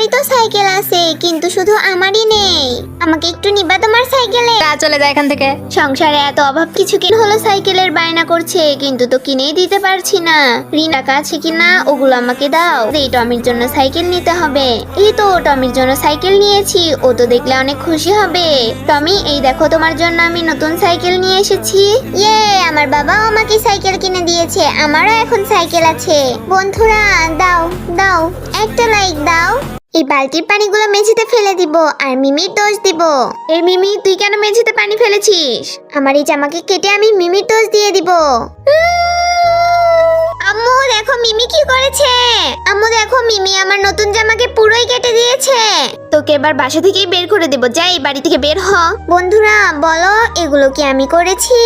সবারই তো সাইকেল আছে, কিন্তু শুধু আমারই নেই। আমাকে একটু নিবা তোমার সাইকেলে? চলে যায় এখান থেকে। সংসারে এত অভাব কিছু কিন হলো, সাইকেলের বায়না করছে, কিন্তু তো কিনেই দিতে পারছি না। ঋণ টাকা আছে কিনা ওগুলো আমাকে দাও। এই টমির জন্য সাইকেল নিতে হবে। এই তো টমির জন্য সাইকেল নিয়েছি, ও তো দেখলে অনেক খুশি হবে। টমি, এই দেখো তোমার জন্য আমি নতুন সাইকেল নিয়ে এসেছি। ইয়ে, আমার বাবাও আমাকে সাইকেল কিনে দিয়েছে, আমারও এখন সাইকেল আছে। বন্ধুরা দাও দাও, একটা লাইক দাও। এই বালতির পানিগুলো মেঝেতে ফেলে দিব আর মিমির দোষ দিব। এই মিমি, তুই কেন মেঝেতে পানি ফেলেছিস? আমার এই জামাকে কেটে আমি মিমির দোষ দিয়ে দিব। আম্মু দেখো মিমি কি করেছে। আম্মু দেখো, মিমি আমার নতুন জামাকে পুরোই কেটে দিয়েছে। তোকে এবার বাসা থেকেই বের করে দেব, যা এই বাড়ি থেকে বের হ। বন্ধুরা বলো, এগুলো কি আমি করেছি?